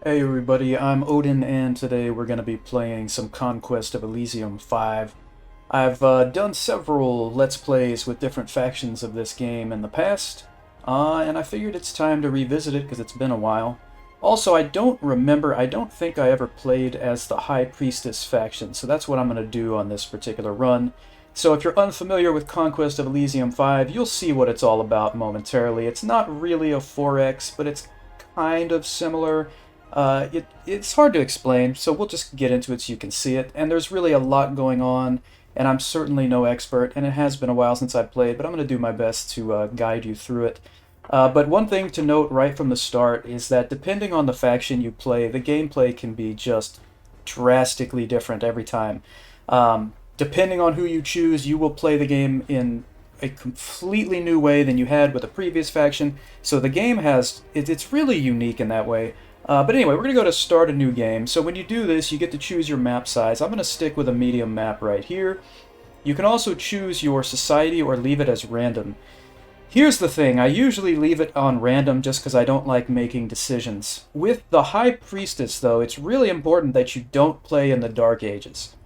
Hey everybody, I'm Odin, and today we're going to be playing some Conquest of Elysium 5. I've done several Let's Plays with different factions of this game in the past, and I figured it's time to revisit it because it's been a while. Also, I don't think I ever played as the High Priestess faction, so that's what I'm going to do on this particular run. So if you're unfamiliar with Conquest of Elysium 5, you'll see what it's all about momentarily. It's not really a 4X, but it's kind of similar. It's hard to explain, so we'll just get into it so you can see it. And there's really a lot going on, and I'm certainly no expert, and it has been a while since I've played, but I'm going to do my best to guide you through it. But one thing to note right from the start is that depending on the faction you play, the gameplay can be just drastically different every time. Depending on who you choose, you will play the game in a completely new way than you had with the previous faction. So the game it's really unique in that way. But anyway, we're going to go to start a new game. So when you do this, you get to choose your map size. I'm going to stick with a medium map right here. You can also choose your society or leave it as random. Here's the thing, I usually leave it on random just because I don't like making decisions. With the High Priestess, though, it's really important that you don't play in the Dark Ages.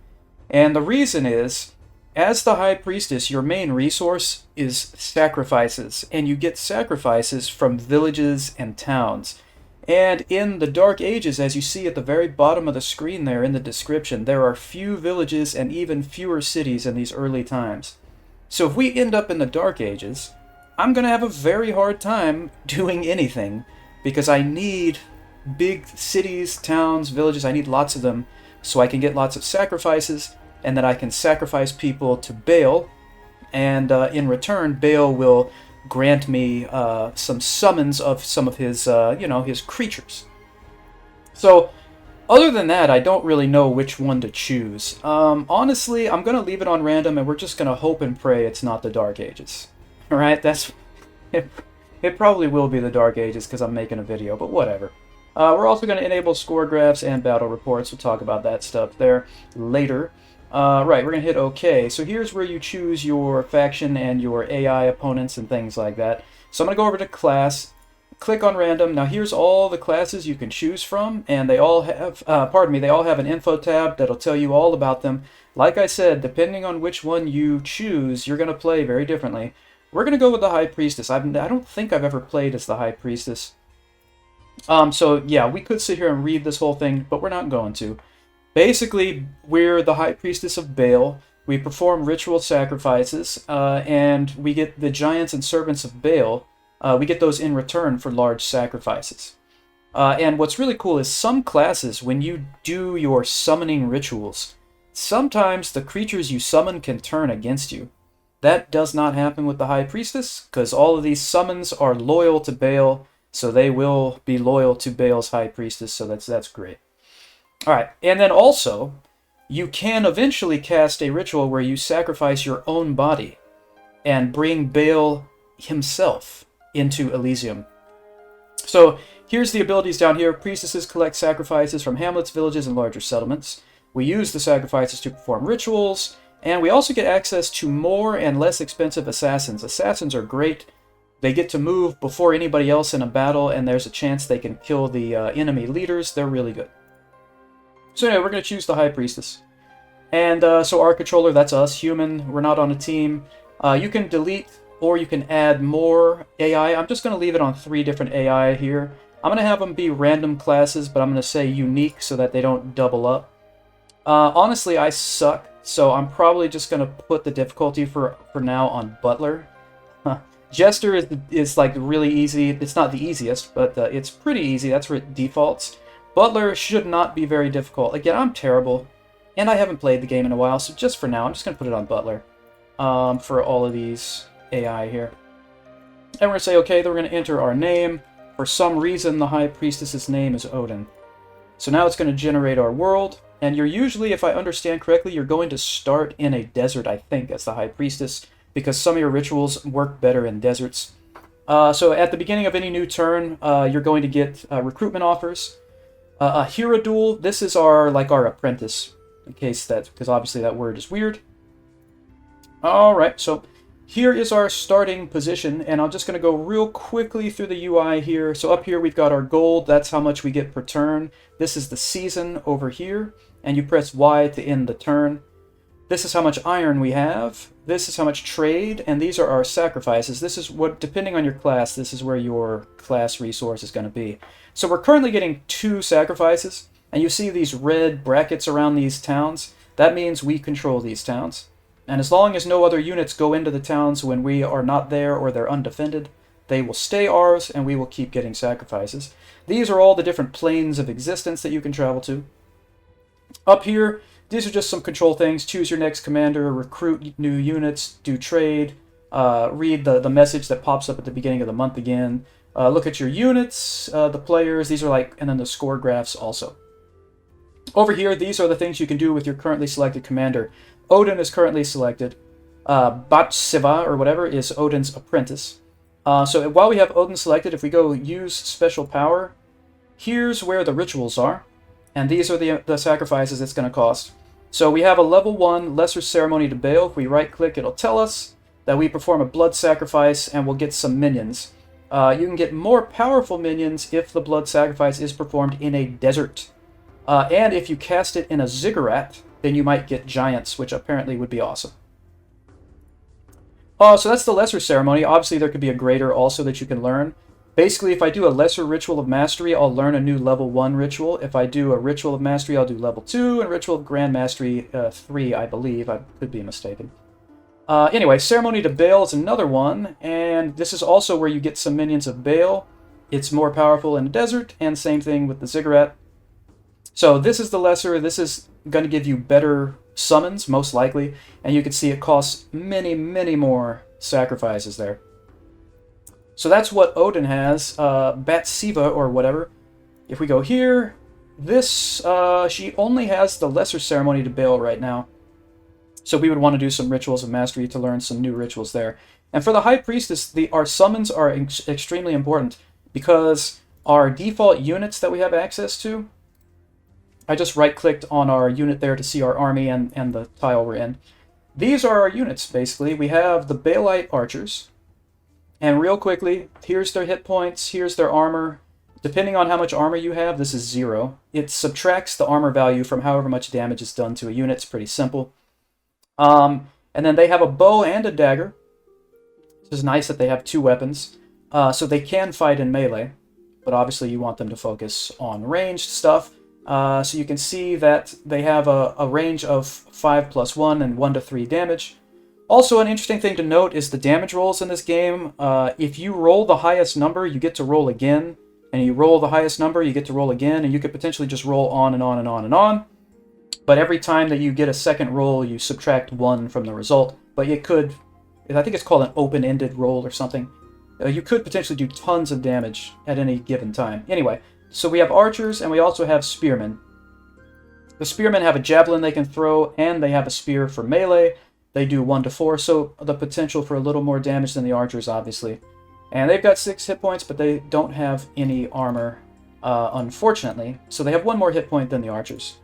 And the reason is, as the High Priestess, your main resource is sacrifices, and you get sacrifices from villages and towns. And in the Dark Ages, as you see at the very bottom of the screen there in the description, there are few villages and even fewer cities in these early times. So if we end up in the Dark Ages, I'm going to have a very hard time doing anything, because I need big cities, towns, villages, I need lots of them, so I can get lots of sacrifices, and then I can sacrifice people to Baal, and in return, Baal will grant me some summons of some of his, his creatures. So, other than that, I don't really know which one to choose. Honestly, I'm going to leave it on random, and we're just going to hope and pray it's not the Dark Ages. Alright, it probably will be the Dark Ages because I'm making a video, but whatever. We're also going to enable score graphs and battle reports. We'll talk about that stuff there later. Right, we're going to hit OK. So here's where you choose your faction and your AI opponents and things like that. So I'm going to go over to class, click on random. Now here's all the classes you can choose from, and they all have, they all have an info tab that'll tell you all about them. Like I said, depending on which one you choose, you're going to play very differently. We're going to go with the High Priestess. I don't think I've ever played as the High Priestess. So yeah, we could sit here and read this whole thing, but we're not going to. Basically, we're the High Priestess of Baal. We perform ritual sacrifices, and we get the Giants and Servants of Baal. We get those in return for large sacrifices. And what's really cool is some classes, when you do your summoning rituals, sometimes the creatures you summon can turn against you. That does not happen with the High Priestess, because all of these summons are loyal to Baal, so they will be loyal to Baal's High Priestess, so that's great. Alright, and then also, you can eventually cast a ritual where you sacrifice your own body and bring Baal himself into Elysium. So, here's the abilities down here. Priestesses collect sacrifices from hamlets, villages, and larger settlements. We use the sacrifices to perform rituals, and we also get access to more and less expensive assassins. Assassins are great. They get to move before anybody else in a battle, and there's a chance they can kill the enemy leaders. They're really good. So anyway, we're going to choose the High Priestess. And so our controller, that's us, human. We're not on a team. You can delete or you can add more AI. I'm just going to leave it on 3 different AI here. I'm going to have them be random classes, but I'm going to say unique so that they don't double up. Honestly, I suck. So I'm probably just going to put the difficulty for now on Butler. Jester is like really easy. It's not the easiest, but it's pretty easy. That's where it defaults. Butler should not be very difficult. Again, I'm terrible, and I haven't played the game in a while, so just for now, I'm just going to put it on Butler for all of these AI here. And we're going to say, okay, then we're going to enter our name. For some reason, the High Priestess's name is Odin. So now it's going to generate our world. And you're usually, if I understand correctly, you're going to start in a desert, I think, as the High Priestess, because some of your rituals work better in deserts. So at the beginning of any new turn, you're going to get recruitment offers. A hero duel, this is our apprentice, in case that, because obviously that word is weird. Alright, so Here is our starting position, and I'm just going to go real quickly through the UI here. So up here we've got our gold, that's how much we get per turn. This is the season over here, and you press Y to end the turn. This is how much iron we have. This is how much trade, and these are our sacrifices. This is what, depending on your class, this is where your class resource is going to be. So we're currently getting 2 sacrifices, and you see these red brackets around these towns. That means we control these towns. And as long as no other units go into the towns when we are not there or they're undefended, they will stay ours and we will keep getting sacrifices. These are all the different planes of existence that you can travel to. Up here, these are just some control things. Choose your next commander, recruit new units, do trade, read the message that pops up at the beginning of the month again. Look at your units, the players, these are like, and then the score graphs also. Over here, these are the things you can do with your currently selected commander. Odin is currently selected. Batsiva, or whatever, is Odin's apprentice. So while we have Odin selected, if we go use special power, here's where the rituals are. And these are the sacrifices it's going to cost. So we have a level 1 lesser ceremony to Baal. If we right-click, it'll tell us that we perform a blood sacrifice and we'll get some minions. You can get more powerful minions if the blood sacrifice is performed in a desert. And if you cast it in a ziggurat, then you might get giants, which apparently would be awesome. So that's the lesser ceremony. Obviously, there could be a greater also that you can learn. Basically, if I do a lesser ritual of mastery, I'll learn a new level 1 ritual. If I do a ritual of mastery, I'll do level 2, and ritual of grand mastery 3, I believe. I could be mistaken. Anyway, ceremony to Baal is another one, and this is also where you get some minions of Baal. It's more powerful in the desert, and same thing with the ziggurat. So this is the lesser. This is going to give you better summons, most likely, and you can see it costs many, many more sacrifices there. So that's what Odin has, Batsiva or whatever. If we go here, this, she only has the lesser ceremony to Baal right now. So we would want to do some rituals of mastery to learn some new rituals there. And for the High Priestess, our summons are extremely important because our default units that we have access to, I just right-clicked on our unit there to see our army and the tile we're in. These are our units, basically. We have the Baalite archers. And real quickly, here's their hit points, here's their armor. Depending on how much armor you have, this is 0. It subtracts the armor value from however much damage is done to a unit. It's pretty simple. And then they have a bow and a dagger. This is nice that they have 2 weapons. So they can fight in melee, but obviously you want them to focus on ranged stuff. So you can see that they have a range of 5+1 and 1 to 3 damage. Also, an interesting thing to note is the damage rolls in this game. If you roll the highest number, you get to roll again. And you roll the highest number, you get to roll again. And you could potentially just roll on and on and on and on. But every time that you get a second roll, you subtract 1 from the result. But you could, I think it's called an open-ended roll or something. You could potentially do tons of damage at any given time. Anyway, so we have archers and we also have spearmen. The spearmen have a javelin they can throw and they have a spear for melee. They do 1 to 4, so the potential for a little more damage than the archers, obviously. And they've got 6 hit points, but they don't have any armor, unfortunately. So they have 1 more hit point than the archers.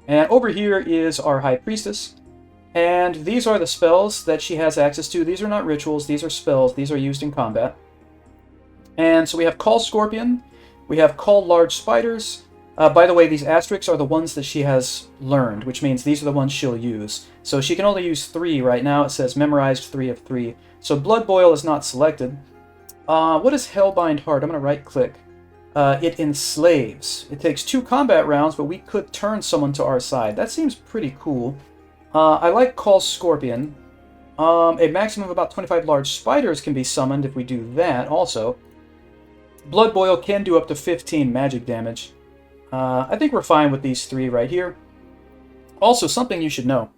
And over here is our High Priestess. And these are the spells that she has access to. These are not rituals, these are spells. These are used in combat. And so we have Call Scorpion. We have Call Large Spiders. By the way, these asterisks are the ones that she has learned, which means these are the ones she'll use. So she can only use 3 right now. It says memorized 3 of 3. So Blood Boil is not selected. What is Hellbind Heart? I'm going to right-click. It enslaves. It takes 2 combat rounds, but we could turn someone to our side. That seems pretty cool. I like Call Scorpion. A maximum of about 25 large spiders can be summoned if we do that also. Blood Boil can do up to 15 magic damage. I think we're fine with these 3 right here. Also, something you should know.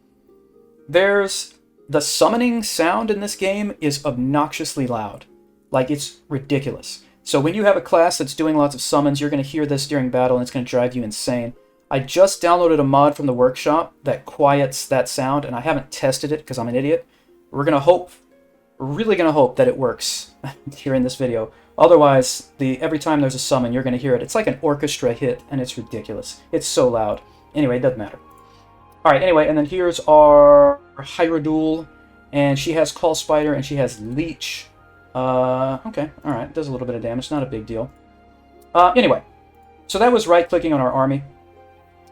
The summoning sound in this game is obnoxiously loud. Like, it's ridiculous. So when you have a class that's doing lots of summons, you're going to hear this during battle and it's going to drive you insane. I just downloaded a mod from the workshop that quiets that sound, and I haven't tested it because I'm an idiot. We're really going to hope that it works here in this video. Otherwise, every time there's a summon, you're going to hear it. It's like an orchestra hit, and it's ridiculous. It's so loud. Anyway, it doesn't matter. Alright, anyway, and then here's our Hierodule. And she has Call Spider, and she has Leech. Okay, alright, does a little bit of damage, not a big deal. Anyway, so that was right-clicking on our army.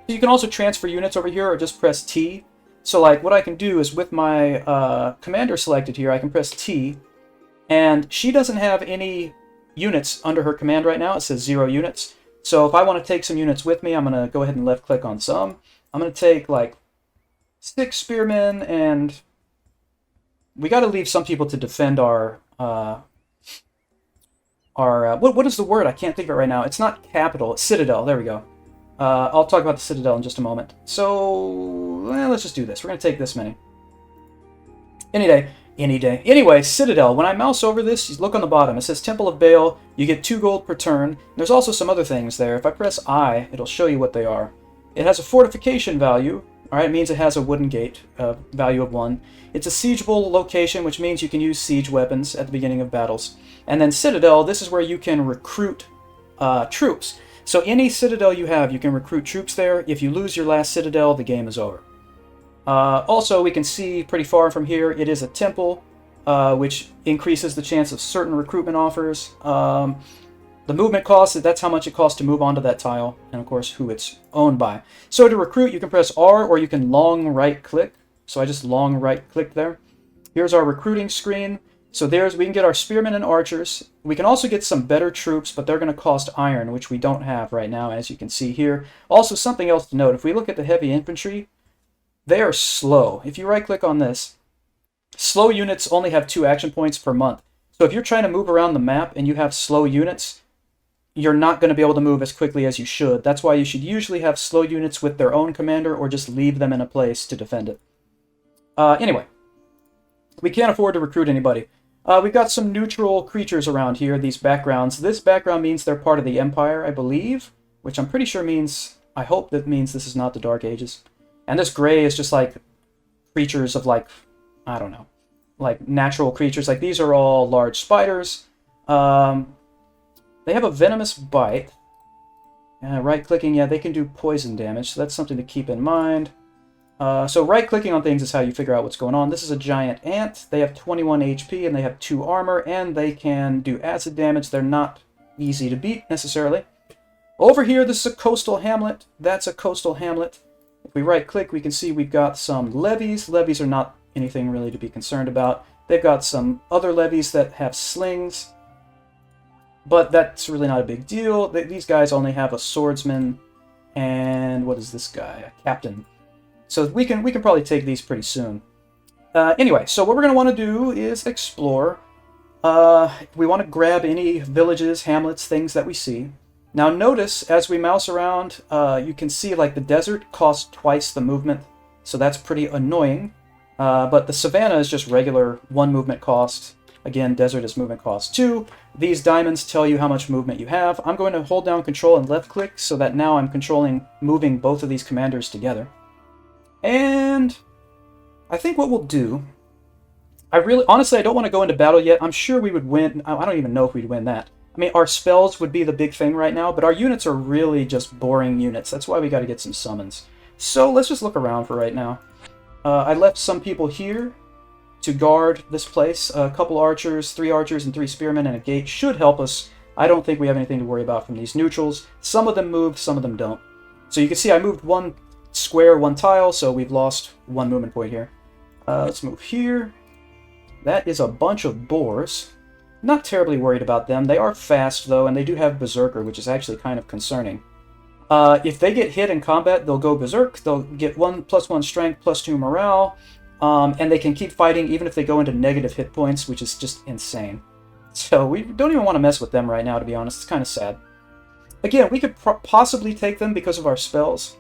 So you can also transfer units over here, or just press T. So like, what I can do is with my commander selected here, I can press T, and she doesn't have any units under her command right now. It says 0 units. So if I want to take some units with me, I'm going to go ahead and left-click on some. I'm going to take, like, 6 spearmen, and we got to leave some people to defend our what is the word? I can't think of it right now. It's not capital. It's citadel. There we go. I'll talk about the citadel in just a moment. So, let's just do this. We're going to take this many. Any day. Anyway, citadel. When I mouse over this, you look on the bottom. It says Temple of Baal. You get 2 gold per turn. There's also some other things there. If I press I, it'll show you what they are. It has a fortification value. Alright, it means it has a wooden gate, value of 1. It's a siegeable location, which means you can use siege weapons at the beginning of battles. And then citadel, this is where you can recruit troops. So any citadel you have, you can recruit troops there. If you lose your last citadel, the game is over. Also, we can see pretty far from here, it is a temple, which increases the chance of certain recruitment offers. The movement cost, that's how much it costs to move onto that tile, and of course who it's owned by. So to recruit, you can press R, or you can long right-click. So I just long right-clicked there. Here's our recruiting screen. So we can get our spearmen and archers. We can also get some better troops, but they're going to cost iron, which we don't have right now, as you can see here. Also, something else to note, if we look at the heavy infantry, they are slow. If you right-click on this, slow units only have 2 action points per month. So if you're trying to move around the map and you have slow units, you're not going to be able to move as quickly as you should. That's why you should usually have slow units with their own commander, or just leave them in a place to defend it. Anyway, we can't afford to recruit anybody. We've got some neutral creatures around here, these backgrounds. This background means they're part of the Empire, I believe, which I'm pretty sure means, I hope that means this is not the Dark Ages. And this gray is just like creatures of, like, I don't know, like natural creatures. Like, these are all large spiders. They have a venomous bite. Right-clicking, yeah, they can do poison damage, so that's something to keep in mind. So right-clicking on things is how you figure out what's going on. This is a giant ant. They have 21 HP, and they have 2 armor, and they can do acid damage. They're not easy to beat, necessarily. Over here, this is a coastal hamlet. That's a coastal hamlet. If we right-click, we can see we've got some levies. Levies are not anything really to be concerned about. They've got some other levies that have slings, but that's really not a big deal. These guys only have a swordsman, and what is this guy? A captain. So we can probably take these pretty soon. Anyway, so what we're going to want to do is explore. We want to grab any villages, hamlets, things that we see. Now notice, as we mouse around, you can see like the desert costs twice the movement, so that's pretty annoying. But the savannah is just regular 1 movement cost. Again, desert is movement cost 2. These diamonds tell you how much movement you have. I'm going to hold down control and left click so that now I'm moving both of these commanders together. And I think what we'll do, honestly, I don't want to go into battle yet. I'm sure we would win. I don't even know if we'd win that. I mean, our spells would be the big thing right now, but our units are really just boring units. That's why we got to get some summons. So let's just look around for right now. I left some people here to guard this place. A couple archers, 3 archers and 3 spearmen, and a gate should help us. I don't think we have anything to worry about from these neutrals. Some of them moved, some of them don't. So you can see I moved 1 square, 1 tile, so we've lost 1 movement point here. Let's move here. That is a bunch of boars. Not terribly worried about them. They are fast, though, and they do have Berserker, which is actually kind of concerning. If they get hit in combat, they'll go Berserk. They'll get +1 strength, +2 morale, and they can keep fighting even if they go into negative hit points, which is just insane. So we don't even want to mess with them right now, to be honest. It's kind of sad. Again, we could possibly take them because of our spells,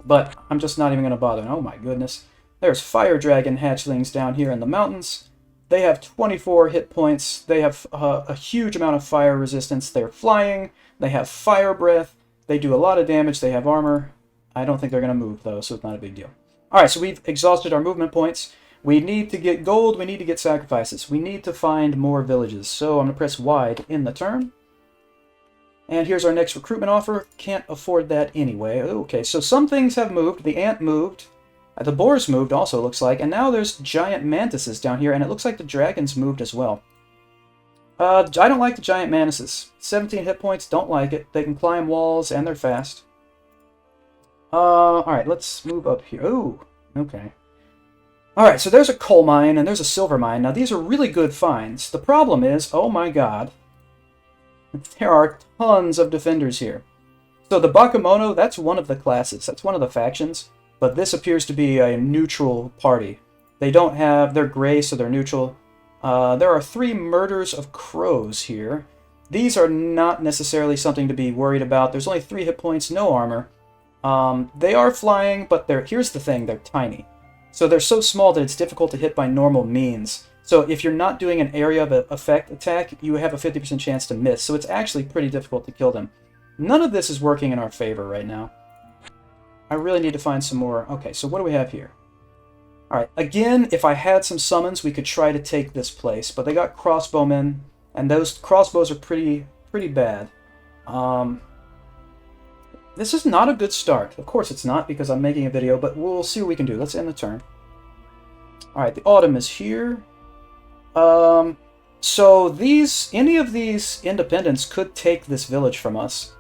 but I'm just not even going to bother. Oh my goodness. There's fire dragon hatchlings down here in the mountains. They have 24 hit points. They have a huge amount of fire resistance. They're flying. They have fire breath. They do a lot of damage. They have armor. I don't think they're going to move, though, so it's not a big deal. Alright, so we've exhausted our movement points. We need to get gold. We need to get sacrifices. We need to find more villages. So I'm going to press Y to end the turn. And here's our next recruitment offer. Can't afford that anyway. Okay, so some things have moved. The ant moved. The boars moved also, looks like, and now there's giant mantises down here, and it looks like the dragons moved as well. I don't like the giant mantises. 17 hit points, don't like it. They can climb walls, and they're fast. Alright, let's move up here. Ooh, okay. Alright, so there's a coal mine, and there's a silver mine. Now, these are really good finds. The problem is, oh my god, there are tons of defenders here. So the Bakemono, that's one of the classes. That's one of the factions. But this appears to be a neutral party. They don't have... They're gray, so they're neutral. There are 3 murders of crows here. These are not necessarily something to be worried about. There's only 3 hit points, no armor. They are flying, but here's the thing, they're tiny. So they're so small that it's difficult to hit by normal means. So if you're not doing an area of effect attack, you have a 50% chance to miss. So it's actually pretty difficult to kill them. None of this is working in our favor right now. I really need to find some more. Okay, so what do we have here? Alright, again, if I had some summons, we could try to take this place. But they got crossbowmen, and those crossbows are pretty bad. This is not a good start. Of course it's not, because I'm making a video, but we'll see what we can do. Let's end the turn. Alright, the autumn is here. So any of these independents could take this village from us.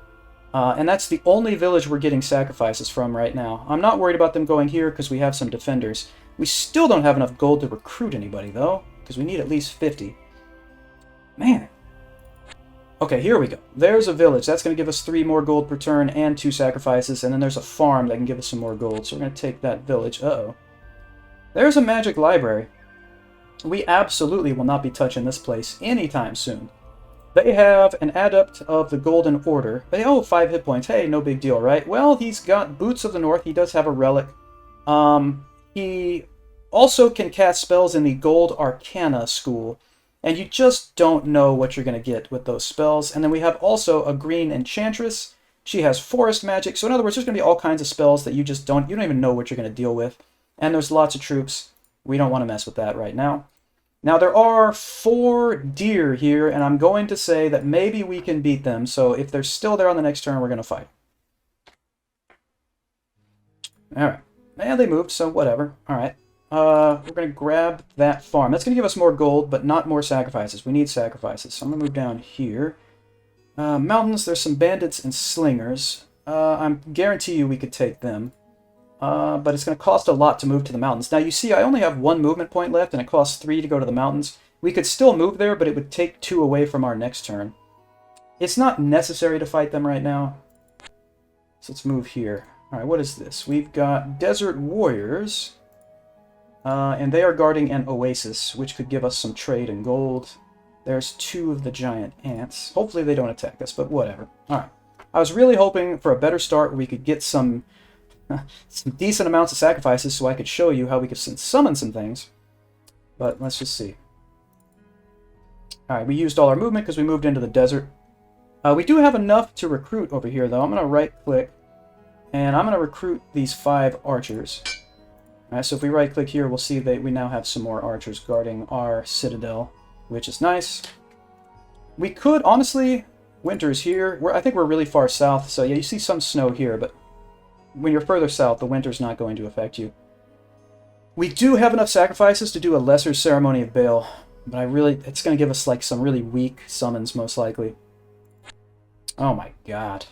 And that's the only village we're getting sacrifices from right now. I'm not worried about them going here because we have some defenders. We still don't have enough gold to recruit anybody, though, because we need at least 50. Man. Okay, here we go. There's a village. That's going to give us 3 more gold per turn and 2 sacrifices, and then there's a farm that can give us some more gold. So we're going to take that village. Uh-oh. There's a magic library. We absolutely will not be touching this place anytime soon. They have an adept of the Golden Order. Oh, 5 hit points. Hey, no big deal, right? Well, he's got Boots of the North. He does have a relic. He also can cast spells in the Gold Arcana school. And you just don't know what you're going to get with those spells. And then we have also a Green Enchantress. She has Forest Magic. So in other words, there's going to be all kinds of spells that you don't even know what you're going to deal with. And there's lots of troops. We don't want to mess with that right now. Now, there are 4 deer here, and I'm going to say that maybe we can beat them. So if they're still there on the next turn, we're going to fight. Alright. And they moved, so whatever. Alright. We're going to grab that farm. That's going to give us more gold, but not more sacrifices. We need sacrifices. So I'm going to move down here. Mountains, there's some bandits and slingers. I guarantee you we could take them. But it's going to cost a lot to move to the mountains. Now, you see, I only have 1 movement point left, and it costs 3 to go to the mountains. We could still move there, but it would take 2 away from our next turn. It's not necessary to fight them right now. So let's move here. Alright, what is this? We've got Desert Warriors. And they are guarding an oasis, which could give us some trade and gold. There's 2 of the giant ants. Hopefully they don't attack us, but whatever. Alright. I was really hoping for a better start where we could get some decent amounts of sacrifices so I could show you how we could summon some things. But let's just see. Alright, we used all our movement because we moved into the desert. We do have enough to recruit over here, though. I'm going to right-click, and I'm going to recruit these 5 archers. Alright, so if we right-click here, we'll see that we now have some more archers guarding our citadel, which is nice. We could, honestly, winter's here. I think we're really far south, so yeah, you see some snow here, but when you're further south, the winter's not going to affect you. We do have enough sacrifices to do a lesser ceremony of Baal, but it's going to give us like some really weak summons, most likely. Oh my god.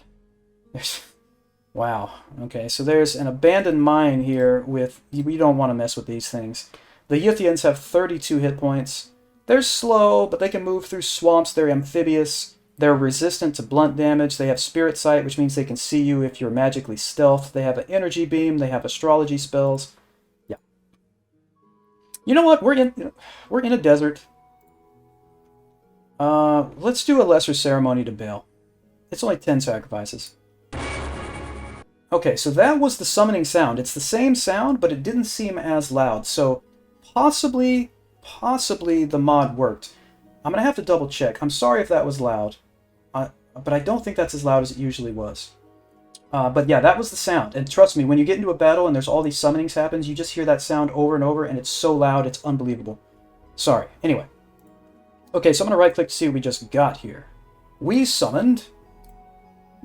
Wow. Okay, so there's an abandoned mine here with... We don't want to mess with these things. The Yuthians have 32 hit points. They're slow, but they can move through swamps. They're amphibious. They're resistant to blunt damage. They have Spirit Sight, which means they can see you if you're magically stealthed. They have an Energy Beam. They have astrology spells. Yeah. You know what? We're in a desert. Let's do a lesser ceremony to Baal. It's only 10 sacrifices. Okay, so that was the summoning sound. It's the same sound, but it didn't seem as loud. So possibly the mod worked. I'm going to have to double check. I'm sorry if that was loud. But I don't think that's as loud as it usually was. But yeah, that was the sound. And trust me, when you get into a battle and there's all these summonings happens, you just hear that sound over and over, and it's so loud, it's unbelievable. Sorry. Anyway. Okay, so I'm going to right-click to see what we just got here. We summoned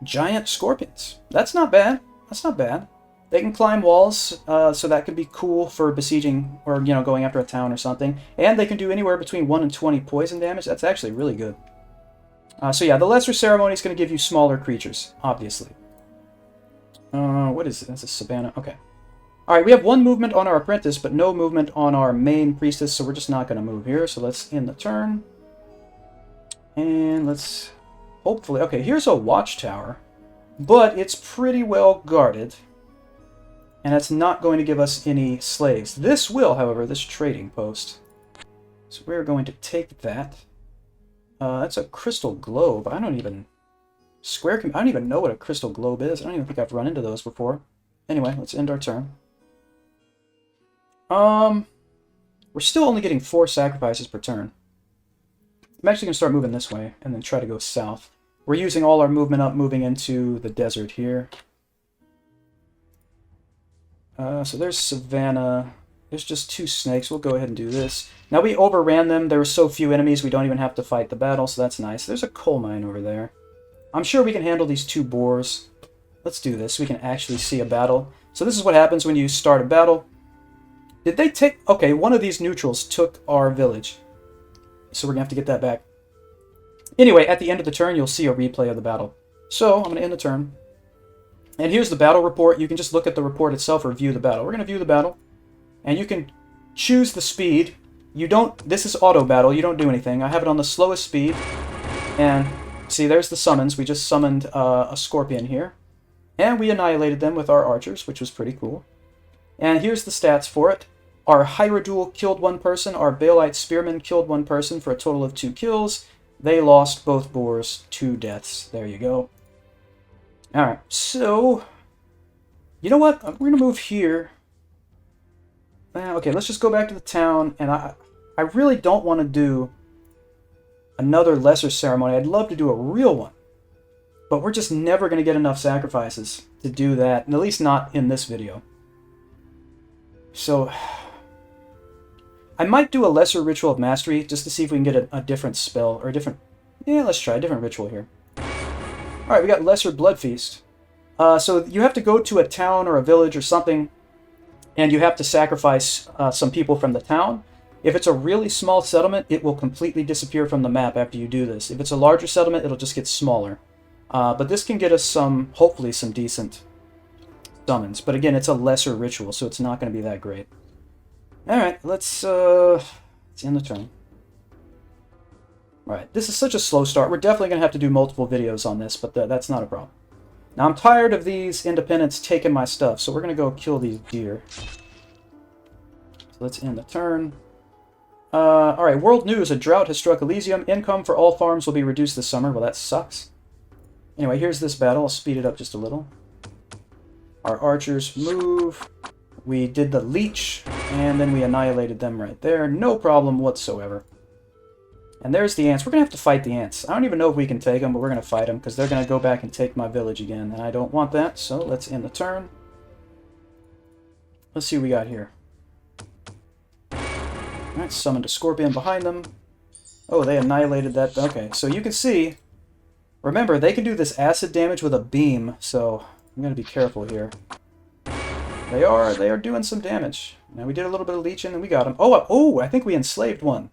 giant scorpions. That's not bad. That's not bad. They can climb walls, so that could be cool for besieging or, you know, going after a town or something. And they can do anywhere between 1 and 20 poison damage. That's actually really good. So yeah, the Lesser Ceremony is going to give you smaller creatures, obviously. What is it? That's a Savannah. Okay. Alright, we have 1 movement on our Apprentice, but no movement on our main Priestess, so we're just not going to move here. So let's end the turn. And let's... hopefully... okay, here's a watchtower, but it's pretty well guarded. And that's not going to give us any slaves. This will, however, this trading post. So we're going to take that. That's a crystal globe. I don't even know what a crystal globe is. I don't even think I've run into those before. Anyway, let's end our turn. We're still only getting 4 sacrifices per turn. I'm actually going to start moving this way and then try to go south. We're using all our movement up, moving into the desert here. So there's Savannah. There's just 2 snakes. We'll go ahead and do this. Now we overran them. There were so few enemies we don't even have to fight the battle, so that's nice. There's a coal mine over there. I'm sure we can handle these 2 boars. Let's do this. We can actually see a battle. So this is what happens when you start a battle. Did they take... okay, one of these neutrals took our village. So we're going to have to get that back. Anyway, at the end of the turn, you'll see a replay of the battle. So I'm going to end the turn. And here's the battle report. You can just look at the report itself or view the battle. We're going to view the battle. And you can choose the speed. You don't... this is auto battle. You don't do anything. I have it on the slowest speed. And see, there's the summons. We just summoned a scorpion here. And we annihilated them with our archers, which was pretty cool. And here's the stats for it. Our Hierodule killed 1 person. Our Baalite Spearman killed 1 person for a total of 2 kills. They lost both boars, 2 deaths. There you go. Alright, so... you know what? We're going to move here. Okay, let's just go back to the town. And I really don't want to do another lesser ceremony. I'd love to do a real one. But we're just never going to get enough sacrifices to do that. And at least not in this video. So... I might do a lesser Ritual of Mastery just to see if we can get a different spell. Or a different... yeah, let's try a different ritual here. Alright, we got Lesser Blood Feast. So you have to go to a town or a village or something, and you have to sacrifice some people from the town. If it's a really small settlement, it will completely disappear from the map after you do this. If it's a larger settlement, it'll just get smaller. But this can get us hopefully some decent summons. But again, it's a lesser ritual, so it's not going to be that great. Alright, let's end the turn. Alright, this is such a slow start. We're definitely going to have to do multiple videos on this, but that's not a problem. Now, I'm tired of these independents taking my stuff, so we're going to go kill these deer. So let's end the turn. Alright, world news. A drought has struck Elysium. Income for all farms will be reduced this summer. Well, that sucks. Anyway, here's this battle. I'll speed it up just a little. Our archers move. We did the leech, and then we annihilated them right there. No problem whatsoever. And there's the ants. We're going to have to fight the ants. I don't even know if we can take them, but we're going to fight them, because they're going to go back and take my village again, and I don't want that, so let's end the turn. Let's see what we got here. Alright, summoned a scorpion behind them. Oh, they annihilated that. Okay, so you can see... remember, they can do this acid damage with a beam, so I'm going to be careful here. They are doing some damage. Now we did a little bit of leeching and we got them. Oh, I think we enslaved one.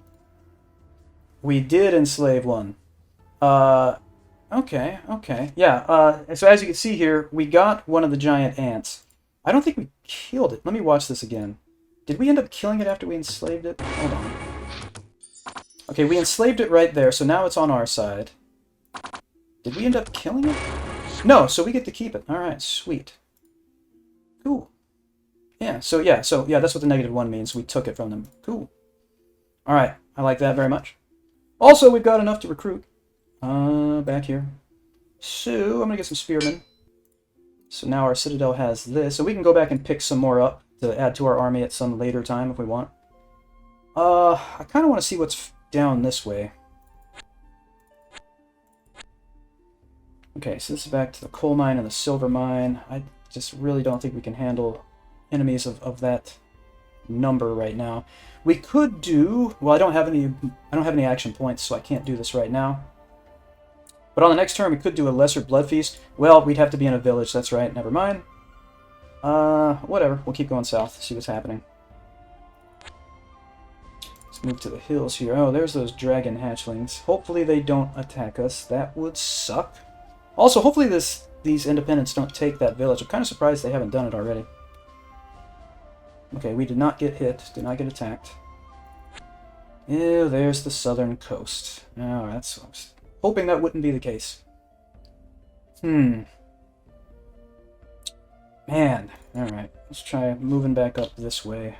We did enslave one. Okay. Yeah, so as you can see here, we got one of the giant ants. I don't think we killed it. Let me watch this again. Did we end up killing it after we enslaved it? Hold on. Okay, we enslaved it right there, so now it's on our side. Did we end up killing it? No, so we get to keep it. Alright, sweet. Cool. Yeah, so that's what the -1 means. We took it from them. Cool. Alright, I like that very much. Also, we've got enough to recruit. Back here. So, I'm going to get some spearmen. So now our citadel has this. So we can go back and pick some more up to add to our army at some later time if we want. I kind of want to see what's down this way. Okay, so this is back to the coal mine and the silver mine. I just really don't think we can handle enemies of that number right now. We could do... well, I don't have any action points, so I can't do this right now. But on the next turn, we could do a lesser blood feast. Well, we'd have to be in a village, that's right, never mind. Whatever. We'll keep going south, see what's happening. Let's move to the hills here. Oh, there's those dragon hatchlings. Hopefully they don't attack us. That would suck. Also, hopefully these independents don't take that village. I'm kind of surprised they haven't done it already. Okay, we did not get hit. Did not get attacked. Ew, there's the southern coast. Oh, that sucks. Hoping that wouldn't be the case. Man. Alright, let's try moving back up this way.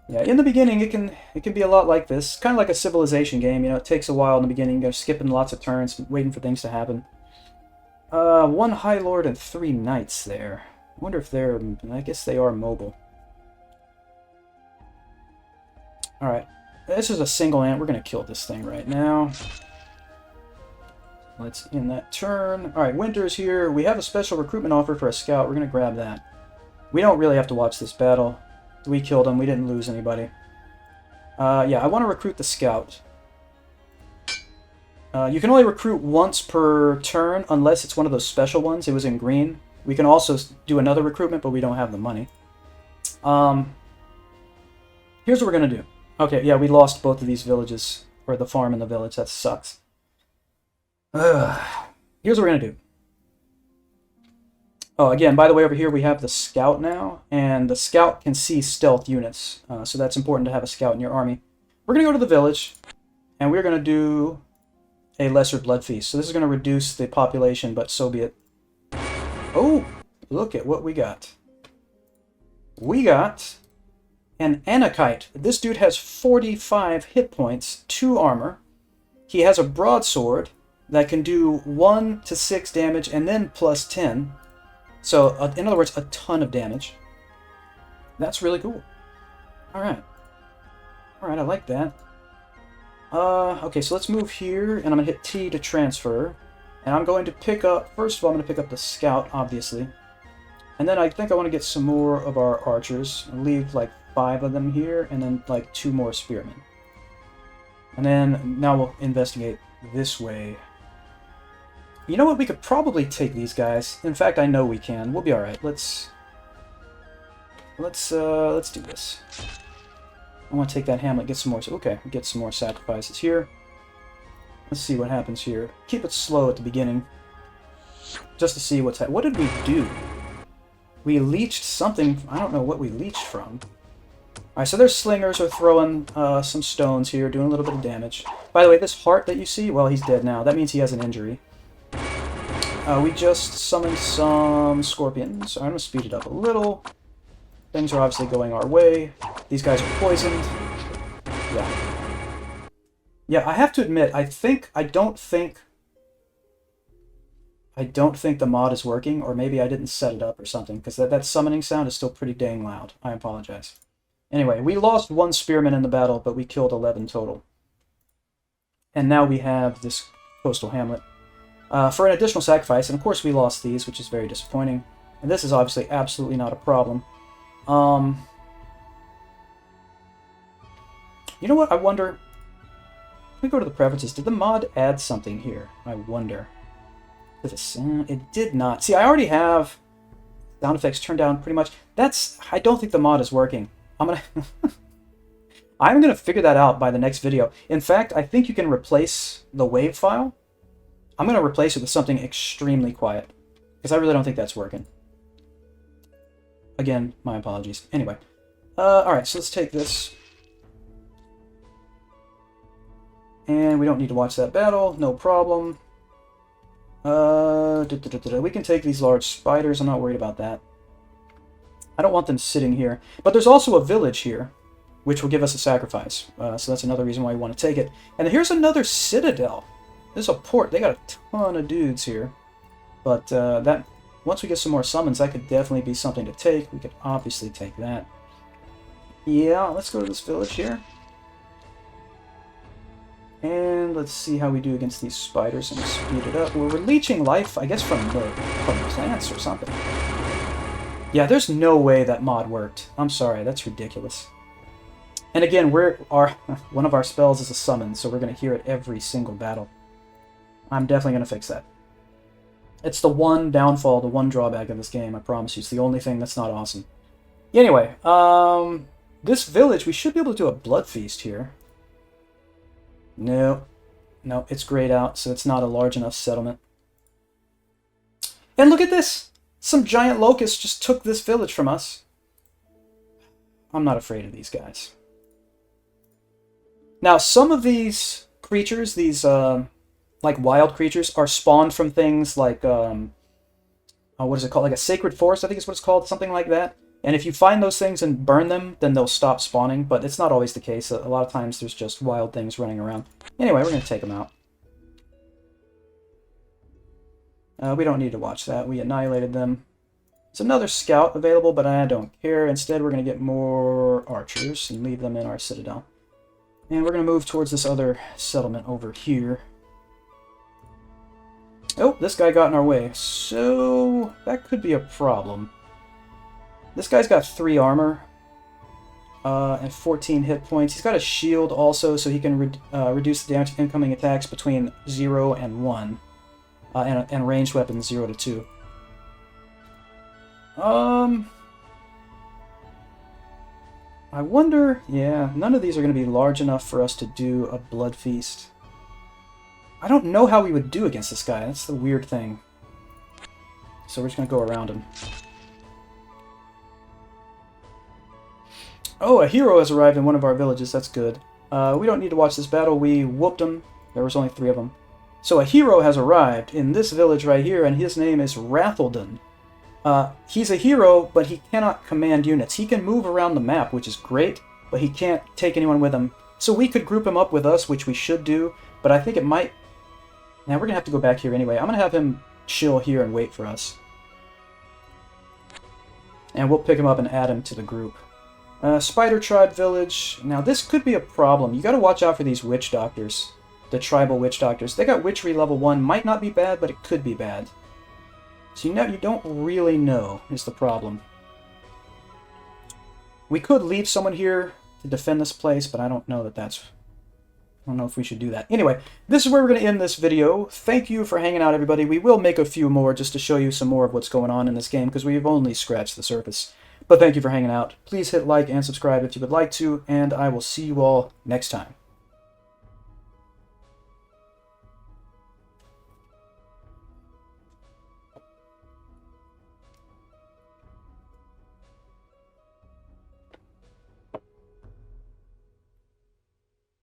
Yeah, in the beginning it can be a lot like this. Kind of like a civilization game, you know, it takes a while in the beginning. You're skipping lots of turns, waiting for things to happen. 1 High Lord and 3 Knights there. I wonder if they're... I guess they are mobile. Alright, this is a single ant. We're going to kill this thing right now. Let's end that turn. Alright, Winter's here. We have a special recruitment offer for a scout. We're going to grab that. We don't really have to watch this battle. We killed him. We didn't lose anybody. Yeah, I want to recruit the scout. You can only recruit once per turn, unless it's one of those special ones. It was in green. We can also do another recruitment, but we don't have the money. Here's what we're going to do. Okay, yeah, we lost both of these villages. Or the farm and the village. That sucks. Here's what we're going to do. Oh, again, by the way, over here we have the scout now. And the scout can see stealth units. So that's important to have a scout in your army. We're going to go to the village. And we're going to do a lesser blood feast. So this is going to reduce the population, but so be it. Oh, look at what we got. We got an Anakite. This dude has 45 hit points, 2 armor. He has a broadsword that can do 1 to 6 damage and then plus 10. So, in other words, a ton of damage. That's really cool. Alright. Alright, I like that. Okay, so let's move here, and I'm going to hit T to transfer. And I'm going to pick up, first of all, I'm going to pick up the scout, obviously. And then I think I want to get some more of our archers. And leave, like, 5 of them here, and then, like, 2 more spearmen. And then, now we'll investigate this way. You know what? We could probably take these guys. In fact, I know we can. We'll be alright. Let's do this. I want to take that hamlet, get some more... Okay, get some more sacrifices here. Let's see what happens here. Keep it slow at the beginning. Just to see what's happening. What did we do? We leeched something. I don't know what we leeched from. Alright, so their slingers are throwing some stones here, doing a little bit of damage. By the way, this heart that you see, well, he's dead now. That means he has an injury. We just summoned some scorpions. I'm going to speed it up a little. Things are obviously going our way. These guys are poisoned. Yeah. Yeah, I have to admit, I don't think the mod is working, or maybe I didn't set it up or something, because that summoning sound is still pretty dang loud. I apologize. Anyway, we lost 1 spearman in the battle, but we killed 11 total. And now we have this coastal hamlet. For an additional sacrifice, and of course we lost these, which is very disappointing. And this is obviously absolutely not a problem. You know what? I wonder... Let me go to the preferences. Did the mod add something here? I wonder. It did not. See, I already have sound effects turned down pretty much. I don't think the mod is working. I'm gonna figure that out by the next video. In fact, I think you can replace the wave file. I'm gonna replace it with something extremely quiet, because I really don't think that's working. Again, my apologies. Anyway, alright, so let's take this. And we don't need to watch that battle, no problem. We can take these large spiders, I'm not worried about that. I don't want them sitting here. But there's also a village here, which will give us a sacrifice. So that's another reason why we want to take it. And here's another citadel. This is a port. They got a ton of dudes here. But once we get some more summons, that could definitely be something to take. We could obviously take that. Yeah, let's go to this village here. And let's see how we do against these spiders and speed it up. We're leeching life, I guess, from plants or something. Yeah, there's no way that mod worked. I'm sorry, that's ridiculous. And again, one of our spells is a summon, so we're going to hear it every single battle. I'm definitely going to fix that. It's the one downfall, the one drawback of this game, I promise you. It's the only thing that's not awesome. Anyway, this village, we should be able to do a blood feast here. No. No, it's grayed out, so it's not a large enough settlement. And look at this! Some giant locusts just took this village from us. I'm not afraid of these guys. Now, some of these creatures, these, like wild creatures, are spawned from things like, what is it called? Like a sacred forest, I think is what it's called, something like that. And if you find those things and burn them, then they'll stop spawning, but it's not always the case. A lot of times there's just wild things running around. Anyway, we're going to take them out. We don't need to watch that. We annihilated them. There's another scout available, but I don't care. Instead, we're going to get more archers and leave them in our citadel. And we're going to move towards this other settlement over here. Oh, this guy got in our way. So, that could be a problem. This guy's got 3 armor and 14 hit points. He's got a shield also, so he can reduce the damage to incoming attacks between 0 and 1. And ranged weapons 0 to 2. I wonder... Yeah, none of these are going to be large enough for us to do a blood feast. I don't know how we would do against this guy. That's the weird thing. So we're just going to go around him. Oh, a hero has arrived in one of our villages. That's good. We don't need to watch this battle. We whooped him. There was only 3 of them. So a hero has arrived in this village right here, and his name is Rathelden. He's a hero, but he cannot command units. He can move around the map, which is great, but he can't take anyone with him. So we could group him up with us, which we should do, but I think it might... Now, we're going to have to go back here anyway. I'm going to have him chill here and wait for us. And we'll pick him up and add him to the group. Spider Tribe Village. Now, this could be a problem. You got to watch out for these witch doctors. The tribal witch doctors. They got witchery level 1. Might not be bad, but it could be bad. So you don't really know is the problem. We could leave someone here to defend this place, but I don't know that that's... I don't know if we should do that. Anyway, this is where we're going to end this video. Thank you for hanging out, everybody. We will make a few more just to show you some more of what's going on in this game, because we've only scratched the surface. But thank you for hanging out. Please hit like and subscribe if you would like to, and I will see you all next time.